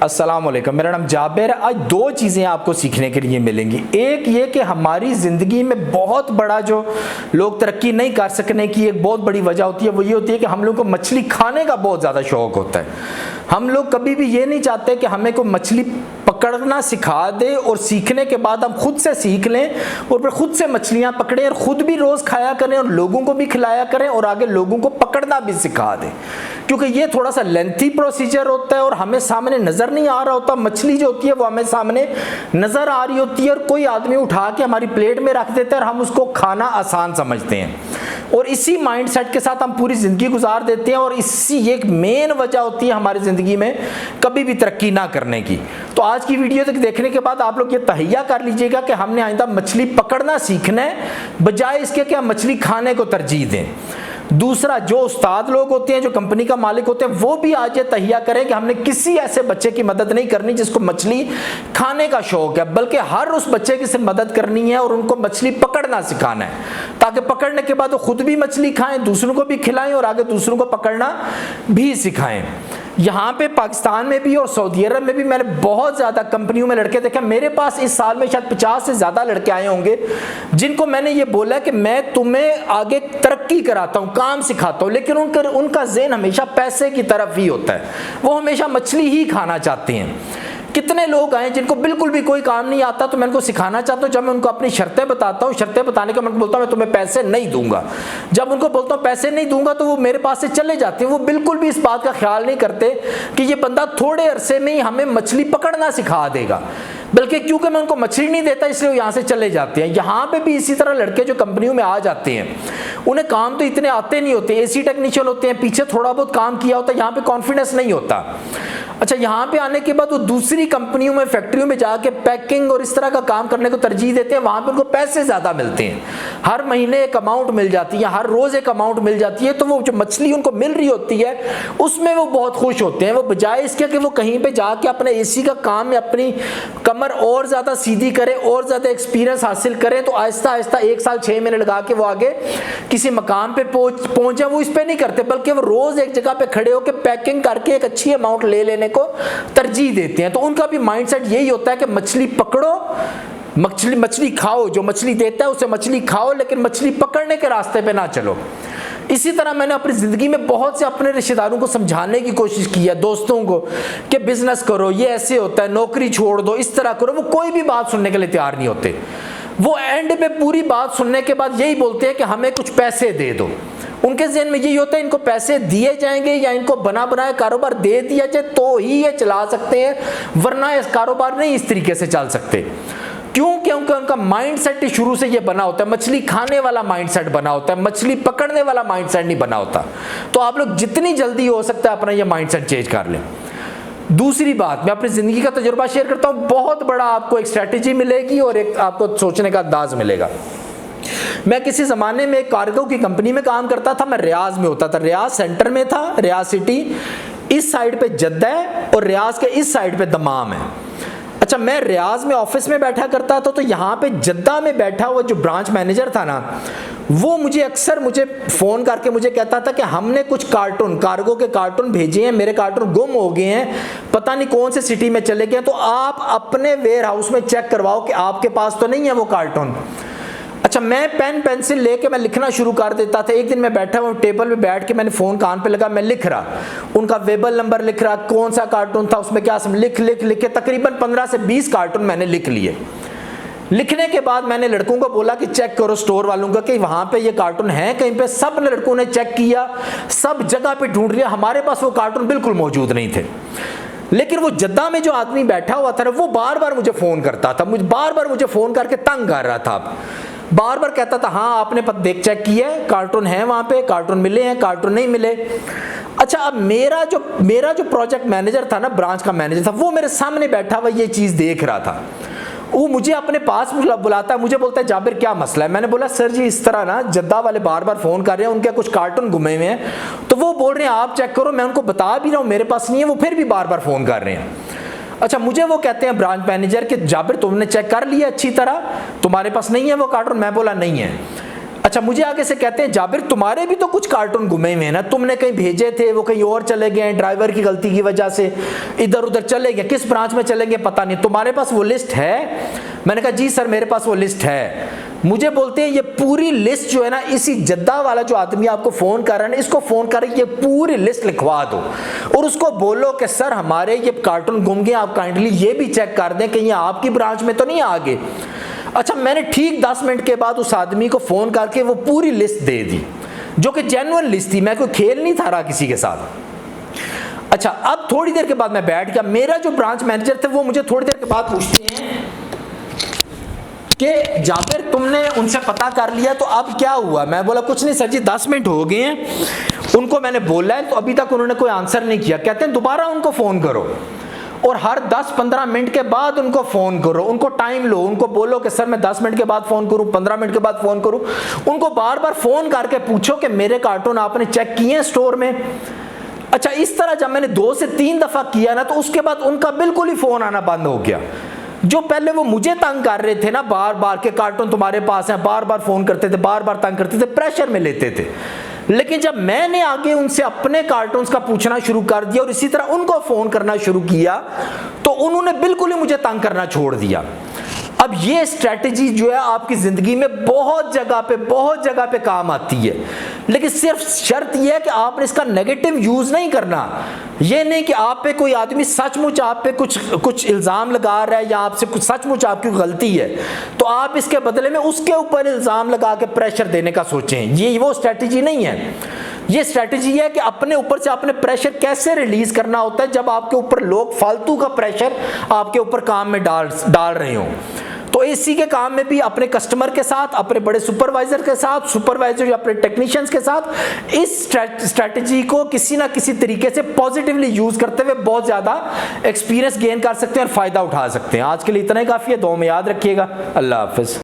अस्सलाम वालेकुम, मेरा नाम जाबिर। आज दो चीज़ें आपको सीखने के लिए मिलेंगी। एक ये कि हमारी ज़िंदगी में बहुत बड़ा जो लोग तरक्की नहीं कर सकने की एक बहुत बड़ी वजह होती है, वो ये होती है कि हम लोग को मछली खाने का बहुत ज़्यादा शौक़ होता है। हम लोग कभी भी ये नहीं चाहते कि हमें कोई मछली पकड़ना सिखा दे और सीखने के बाद हम खुद से सीख लें और फिर खुद से मछलियाँ पकड़ें और ख़ुद भी रोज़ खाया करें और लोगों को भी खिलाया करें और आगे लोगों को पकड़ना भी सिखा दें, क्योंकि ये थोड़ा सा लेंथी प्रोसीजर होता है और हमें सामने नज़र नहीं आ रहा होता। मछली जो होती है वो हमें सामने नज़र आ रही होती है और कोई आदमी उठा के हमारी प्लेट में रख देता है और हम उसको खाना आसान समझते हैं और इसी माइंडसेट के साथ हम पूरी ज़िंदगी गुजार देते हैं और इसी एक मेन वजह होती है हमारी ज़िंदगी में कभी भी तरक्की ना करने की। तो आज की वीडियो तक देखने के बाद आप लोग ये तहैया कर लीजिएगा कि हमने आइंदा मछली पकड़ना सीखना है, बजाय इसके कि हम मछली खाने को तरजीह दें। दूसरा, जो उस्ताद लोग होते हैं, जो कंपनी का मालिक होते हैं, वो भी आज ये तहिया करें कि हमने किसी ऐसे बच्चे की मदद नहीं करनी जिसको मछली खाने का शौक है, बल्कि हर उस बच्चे की सिर्फ मदद करनी है और उनको मछली पकड़ना सिखाना है, ताकि पकड़ने के बाद वो खुद भी मछली खाएं, दूसरों को भी खिलाएं और आगे दूसरों को पकड़ना भी सिखाएं। यहाँ पे पाकिस्तान में भी और सऊदी अरब में भी मैंने बहुत ज़्यादा कंपनियों में लड़के देखे। मेरे पास इस साल में शायद 50 से ज़्यादा लड़के आए होंगे जिनको मैंने ये बोला कि मैं तुम्हें आगे तरक्की कराता हूँ, काम सिखाता हूँ, लेकिन उनका ज़हन हमेशा पैसे की तरफ ही होता है। वो हमेशा मछली ही खाना चाहते हैं। कितने लोग आए जिनको बिल्कुल भी कोई काम नहीं आता, तो मैं उनको सिखाना चाहता हूँ। जब मैं उनको अपनी शर्तें बताता हूँ, शर्तें बताने का मैं बोलता हूँ मैं तुम्हें पैसे नहीं दूंगा, जब उनको बोलता हूँ पैसे नहीं दूंगा तो वो मेरे पास से चले जाते हैं। वो बिल्कुल भी इस बात का ख्याल नहीं करते कि ये बंदा थोड़े अरसे में ही हमें मछली पकड़ना सिखा देगा, बल्कि क्योंकि मैं उनको मछली नहीं देता इसलिए वो यहाँ से चले जाते हैं। यहाँ पे भी इसी तरह लड़के जो कंपनियों में आ जाते हैं, उन्हें काम तो इतने आते नहीं होते, एसी टेक्नीशियन होते हैं, पीछे थोड़ा बहुत काम किया होता है, यहाँ पे कॉन्फिडेंस नहीं होता। अच्छा, यहाँ पे आने के बाद वो दूसरी कंपनियों में, फैक्ट्रियों में जाके पैकिंग और इस तरह का काम करने को तरजीह देते हैं। वहाँ पे उनको पैसे ज़्यादा मिलते हैं, हर महीने एक अमाउंट मिल जाती है, हर रोज़ एक अमाउंट मिल जाती है, तो वो जो मछली उनको मिल रही होती है उसमें वो बहुत खुश होते हैं। वो बजाय इसके कि वो कहीं पर जाके अपने एसी का काम में अपनी कमर और ज़्यादा सीधी करे और ज़्यादा एक्सपीरियंस हासिल करें, तो आहिस्ता आहिस्ता 1 साल 6 महीने लगा के वो आगे किसी मकाम पे पहुँचे, वो इस पर नहीं करते, बल्कि वो रोज़ एक जगह पे खड़े होकर पैकिंग करके एक अच्छी अमाउंट ले लेने को तरजीह देते हैं। तो उनका भी माइंडसेट यही होता है कि मछली पकड़ो, मछली खाओ, जो मछली देता है उसे मछली खाओ, लेकिन मछली पकड़ने के रास्ते पे ना चलो। इसी तरह मैंने अपनी ज़िंदगी में बहुत से अपने रिश्तेदारों को समझाने की कोशिश की है, दोस्तों को, कि बिजनेस करो, ये ऐसे होता है, नौकरी छोड़ दो, इस तरह करो। वो कोई भी बात सुनने के लिए तैयार नहीं होते। वो एंड में पूरी बात सुनने के बाद यही बोलते हैं कि हमें कुछ पैसे दे दो। उनके ज़हन में यही होता है इनको पैसे दिए जाएंगे या इनको बना बनाया कारोबार दे दिया जाए तो ही ये चला सकते हैं, वरना इस कारोबार नहीं इस तरीके से चल सकते। क्यों? क्योंकि उनका माइंडसेट शुरू से ये बना होता है, मछली खाने वाला माइंडसेट बना होता है, मछली पकड़ने वाला माइंडसेट नहीं बना होता। तो आप लोग जितनी जल्दी हो सकता है अपना ये माइंडसेट चेंज कर लें। दूसरी बात, मैं अपनी ज़िंदगी का तजुर्बा शेयर करता हूँ। बहुत बड़ा आपको एक स्ट्रैटेजी मिलेगी और एक आपको सोचने का अंदाज मिलेगा। मैं किसी ज़माने में एक कार्गो की कंपनी में काम करता था। मैं रियाज में होता था, रियाज सेंटर में था, रियाज सिटी इस साइड पे जद्दा है और रियाज के इस साइड पे दमाम है। अच्छा, मैं रियाज में ऑफिस में बैठा करता था, तो यहाँ पे जद्दा में बैठा हुआ जो ब्रांच मैनेजर था ना, वो मुझे फ़ोन करके मुझे कहता था कि हमने कुछ कार्टून, कार्गो के कार्टून भेजे हैं, मेरे कार्टून गुम हो गए हैं, पता नहीं कौन से सिटी में चले गए, तो आप अपने वेयर हाउस में चेक करवाओ कि आपके पास तो नहीं है वो कार्टून। अच्छा, मैं पेन पेंसिल लेके मैं लिखना शुरू कर देता था। एक दिन मैं बैठा हुआ टेबल पे बैठ के मैंने फ़ोन कान पे लगा, मैं लिख रहा, उनका वेबल नंबर लिख रहा, कौन सा कार्टून था, उसमें क्या लिख के तकरीबन 15 से 20 कार्टून मैंने लिख लिए। लिखने के बाद मैंने लड़कों को बोला कि चेक करो स्टोर वालों का कि वहाँ पे ये कार्टून है कहीं पे। सब लड़कों ने चेक किया, सब जगह पे ढूंढ लिया, हमारे पास वो कार्टून बिल्कुल मौजूद नहीं थे। लेकिन वो जद्दा में जो आदमी बैठा हुआ था वो बार बार मुझे फ़ोन करता था, बार बार मुझे फ़ोन करके तंग कर रहा था। बार बार कहता था हाँ आपने देख चेक किया है, कार्टून है वहाँ पे, कार्टून मिले हैं, कार्टून नहीं मिले। अच्छा, अब मेरा जो प्रोजेक्ट मैनेजर था ना, ब्रांच का मैनेजर था, वो मेरे सामने बैठा हुआ ये चीज़ देख रहा था। वो मुझे अपने पास बुलाता है, मुझे बोलता है जाबिर क्या मसला है। मैंने बोला सर जी इस तरह ना जद्दा वाले बार बार फ़ोन कर रहे हैं, उनके कुछ कार्टून गुमे हुए हैं, तो वो बोल रहे हैं आप चेक करो। मैं उनको बता भी रहा हूँ मेरे पास नहीं है, वो फिर भी बार बार फ़ोन कर रहे हैं। अच्छा, मुझे वो कहते हैं ब्रांच मैनेजर कि जाबिर तुमने चेक कर लिया अच्छी तरह, तुम्हारे पास नहीं है वो कार्टून? मैं बोला नहीं है। अच्छा, मुझे आगे से कहते हैं जाबिर तुम्हारे भी तो कुछ कार्टून गुमे हुए हैं ना, तुमने कहीं भेजे थे, वो कहीं और चले गए, ड्राइवर की गलती की वजह से इधर उधर चले गए, किस ब्रांच में चले गए पता नहीं, तुम्हारे पास वो लिस्ट है? मैंने कहा जी सर मेरे पास वो लिस्ट है। मुझे बोलते हैं ये पूरी लिस्ट जो है ना, इसी जद्दा वाला जो आदमी आपको फोन कर रहा है ना, इसको फोन कर ये पूरी लिस्ट लिखवा दो और उसको बोलो कि सर हमारे ये कार्टून गुम गए, आप काइंडली ये भी चेक कर दें कि ये आपकी ब्रांच में तो नहीं आ गए। अच्छा, मैंने ठीक 10 मिनट के बाद उस आदमी को फोन करके वो पूरी लिस्ट दे दी, जो कि जेन्युइन लिस्ट थी, मैं कोई खेल नहीं था रहा किसी के साथ। अच्छा, अब थोड़ी देर के बाद मैं बैठ गया, मेरा जो ब्रांच मैनेजर थे वो मुझे थोड़ी देर के बाद पूछते हैं कि जाबिर तुमने उनसे पता कर लिया तो अब क्या हुआ? मैं बोला कुछ नहीं सर जी, 10 मिनट हो गए हैं, उनको मैंने बोला है तो अभी तक उन्होंने कोई आंसर नहीं किया। कहते हैं दोबारा उनको फोन करो और हर 10-15 मिनट के बाद उनको फोन करो, उनको टाइम लो, उनको बोलो कि सर मैं 10 मिनट के बाद फोन करूं, 15 मिनट के बाद फोन करूं। उनको बार बार फोन करके पूछो कि मेरे कार्टून आपने चेक किए हैं स्टोर में? अच्छा, इस तरह जब मैंने 2 से 3 दफा किया ना, तो उसके बाद उनका बिल्कुल ही फोन आना बंद हो गया। जो पहले वो मुझे तंग कर रहे थे ना, बार बार के कार्टून तुम्हारे पास हैं, बार बार फोन करते थे, बार बार तंग करते थे, प्रेशर में लेते थे, लेकिन जब मैंने आगे उनसे अपने कार्टून्स का पूछना शुरू कर दिया और इसी तरह उनको फोन करना शुरू किया, तो उन्होंने बिल्कुल ही मुझे तंग करना छोड़ दिया। अब ये स्ट्रैटेजी जो है आपकी जिंदगी में बहुत जगह पे काम आती है, लेकिन सिर्फ शर्त यह है कि आपने इसका नेगेटिव यूज नहीं करना। ये नहीं कि आप पे कोई आदमी सचमुच आप पे कुछ इल्जाम लगा रहा है या आपसे कुछ सचमुच आपकी गलती है, तो आप इसके बदले में उसके ऊपर इल्जाम लगा के प्रेशर देने का सोचें। ये वो स्ट्रैटेजी नहीं है। ये स्ट्रैटेजी है कि अपने ऊपर से आपने प्रेशर कैसे रिलीज करना होता है जब आपके ऊपर लोग फालतू का प्रेशर आपके ऊपर काम में डाल रहे हो। तो इसी के काम में भी अपने कस्टमर के साथ, अपने बड़े सुपरवाइजर के साथ, सुपरवाइजर या अपने टेक्नीशियंस के साथ इस स्ट्रैटेजी को किसी ना किसी तरीके से पॉजिटिवली यूज करते हुए बहुत ज्यादा एक्सपीरियंस गेन कर सकते हैं और फायदा उठा सकते हैं। आज के लिए इतना ही काफी है, दुआ में याद रखिएगा। अल्लाह हाफिज।